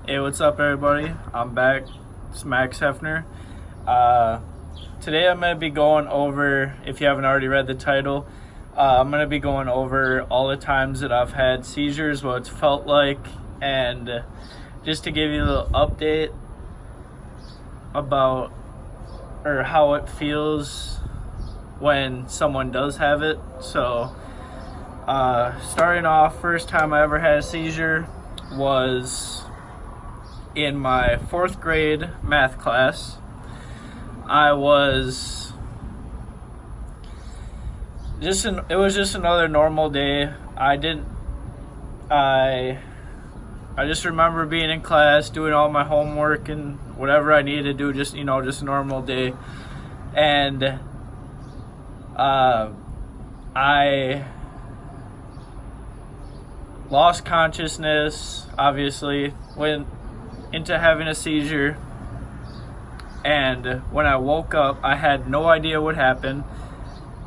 Hey, what's up, everybody? I'm back. It's Max Hefner. Today I'm going to be going over, if you haven't already read the title, I'm going to be going over all the times that I've had seizures, what it's felt like, and just to give you a little update about or how it feels when someone does have it. So, starting off, first time I ever had a seizure was in my 4th grade math class. It was just another normal day. I just remember being in class, doing all my homework and whatever I needed to do, just a normal day. And I lost consciousness, obviously, went into having a seizure, and when I woke up, I had no idea what happened.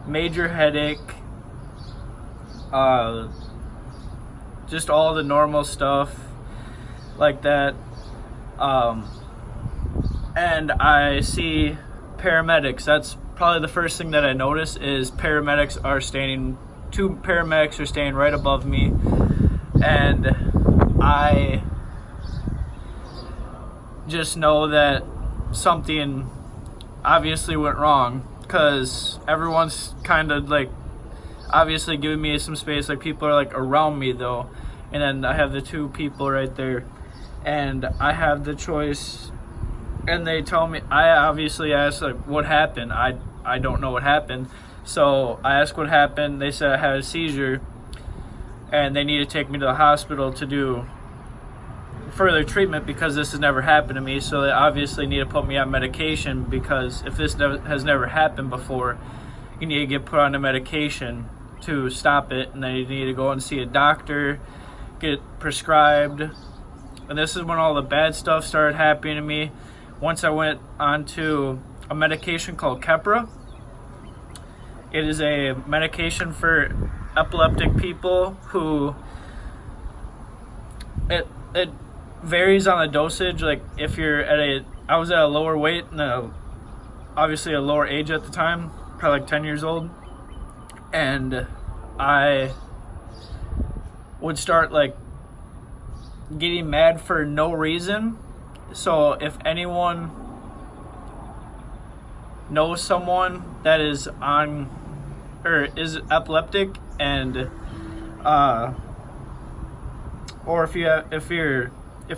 Major headache, just all the normal stuff like that, and I see paramedics. That's probably the first thing that I notice is two paramedics are standing right above me, and I just know that something obviously went wrong, because everyone's kind of like obviously giving me some space, like people are like around me though, and then I have the two people right there, and I have the choice, and they tell me, I obviously asked like what happened. I don't know what happened, so I asked what happened. They said I had a seizure and they need to take me to the hospital to do further treatment because this has never happened to me. So they obviously need to put me on medication, because if this has never happened before, you need to get put on a medication to stop it, and then you need to go and see a doctor, get prescribed. And this is when all the bad stuff started happening to me. Once I went onto a medication called Keppra. It is a medication for epileptic people who it varies on the dosage. Like if you're I was at a lower weight and obviously a lower age at the time, probably like 10 years old, and I would start like getting mad for no reason. So if anyone knows someone that is is epileptic, and or if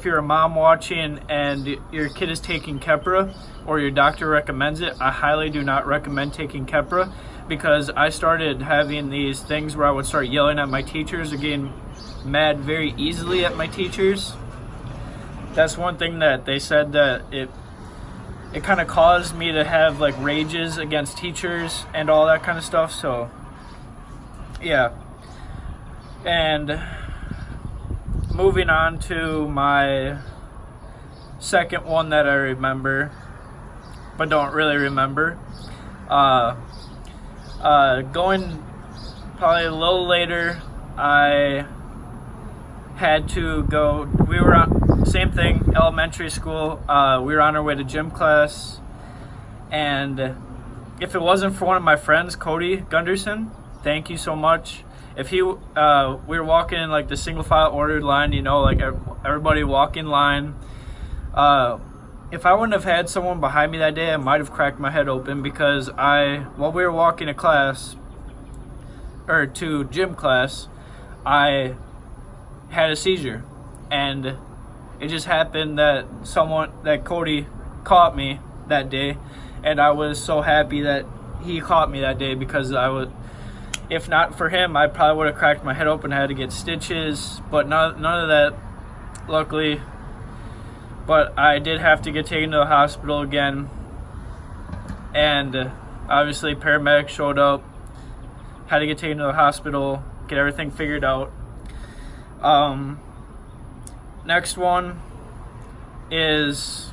you're a mom watching and your kid is taking Keppra or your doctor recommends it, I highly do not recommend taking Keppra, because I started having these things where I would start yelling at my teachers or getting mad very easily at my teachers. That's one thing that they said, that it kind of caused me to have like rages against teachers and all that kind of stuff. So yeah. And moving on to my second one that I remember but don't really remember, going probably a little later, I had to go, we were on, same thing, elementary school, we were on our way to gym class, and if it wasn't for one of my friends, Cody Gunderson, thank you so much. If we were walking in like the single file ordered line, like everybody walk in line. If I wouldn't have had someone behind me that day, I might have cracked my head open, because while we were walking to class, or to gym class, I had a seizure, and it just happened that Cody caught me that day, and I was so happy that he caught me that day, because if not for him, I probably would have cracked my head open, had to get stitches, but none of that, luckily. But I did have to get taken to the hospital again, and obviously paramedics showed up, had to get taken to the hospital, get everything figured out. Next one is,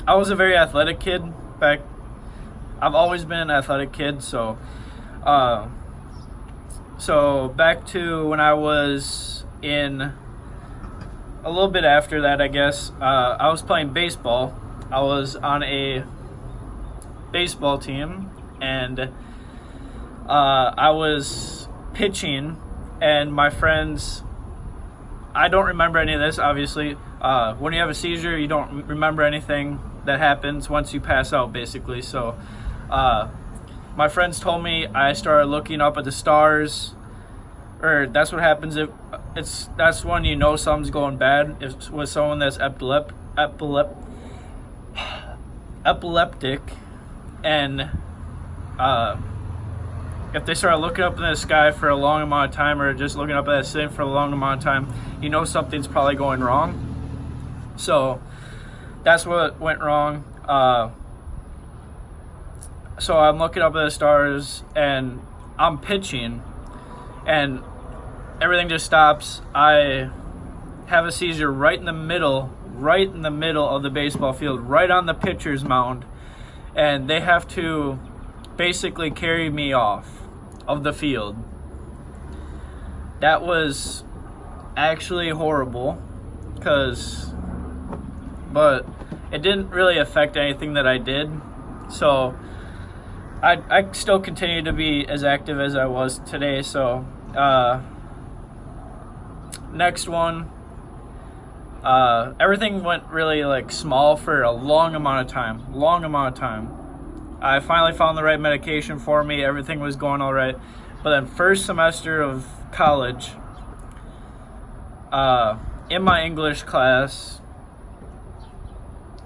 I was a very athletic kid back. I've always been an athletic kid, so back to when I was in a little bit after that, I guess, I was playing baseball. I was on a baseball team, and I was pitching, and my friends, I don't remember any of this, obviously. When you have a seizure, you don't remember anything that happens once you pass out, basically. So my friends told me I started looking up at the stars, or that's what happens if that's when you know something's going bad. If with someone that's epileptic, and if they start looking up in the sky for a long amount of time, or just looking up at that ceiling for a long amount of time, you know something's probably going wrong. So that's what went wrong. So I'm looking up at the stars, and I'm pitching, and everything just stops. I have a seizure right in the middle of the baseball field, right on the pitcher's mound, and they have to basically carry me off of the field. That was actually horrible, but it didn't really affect anything that I did. So I still continue to be as active as I was today. So next one, everything went really like small for a long amount of time. I finally found the right medication for me. Everything was going all right. But then first semester of college, in my English class,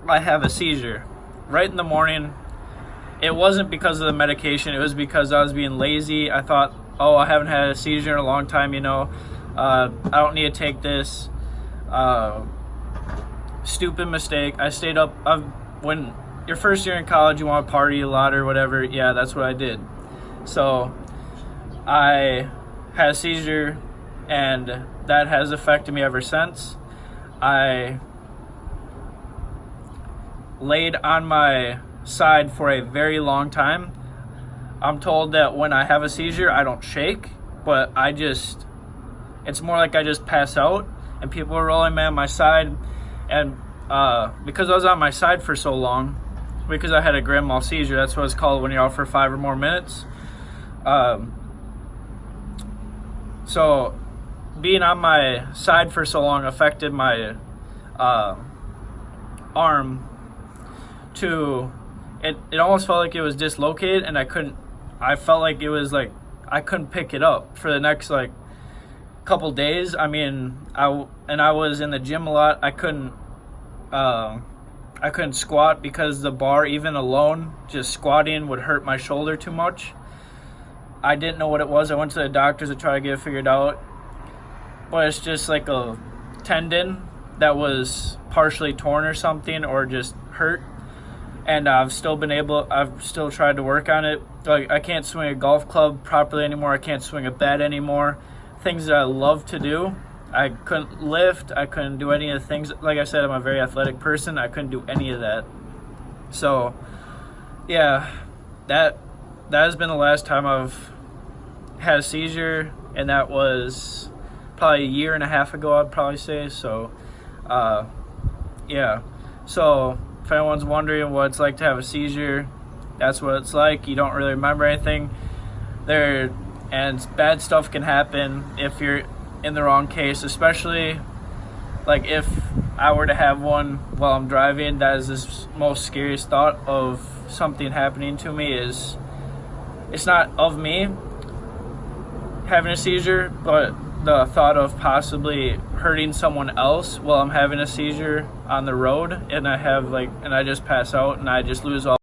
I have a seizure right in the morning. It wasn't because of the medication. It was because I was being lazy. I thought, oh, I haven't had a seizure in a long time, I don't need to take this. Stupid mistake. I stayed up. When your first year in college, you want to party a lot or whatever. Yeah, that's what I did. So I had a seizure, and that has affected me ever since. I laid on my side for a very long time. I'm told that when I have a seizure, I don't shake, but it's more like I just pass out, and people are rolling me on my side. And because I was on my side for so long, because I had a grand mal seizure, that's what it's called when you're out for 5 or more minutes. So being on my side for so long affected my arm to it almost felt like it was dislocated, and I felt like it was like I couldn't pick it up for the next like couple days. I mean, I was in the gym a lot. I couldn't squat because the bar, even alone, just squatting would hurt my shoulder too much. I didn't know what it was. I went to the doctors to try to get it figured out, but it's just like a tendon that was partially torn or something, or just hurt. And I've still tried to work on it. Like, I can't swing a golf club properly anymore. I can't swing a bat anymore. Things that I love to do. I couldn't lift. I couldn't do any of the things. Like I said, I'm a very athletic person. I couldn't do any of that. So, yeah, that has been the last time I've had a seizure, and that was probably a year and a half ago, I'd probably say. So, yeah. So, if anyone's wondering what it's like to have a seizure, that's what it's like. You don't really remember anything. And bad stuff can happen if you're in the wrong case, especially like if I were to have one while I'm driving. That is the most scariest thought of something happening to me. Is it's not of me having a seizure, but the thought of possibly hurting someone else while I'm having a seizure on the road, and I just pass out and I just lose all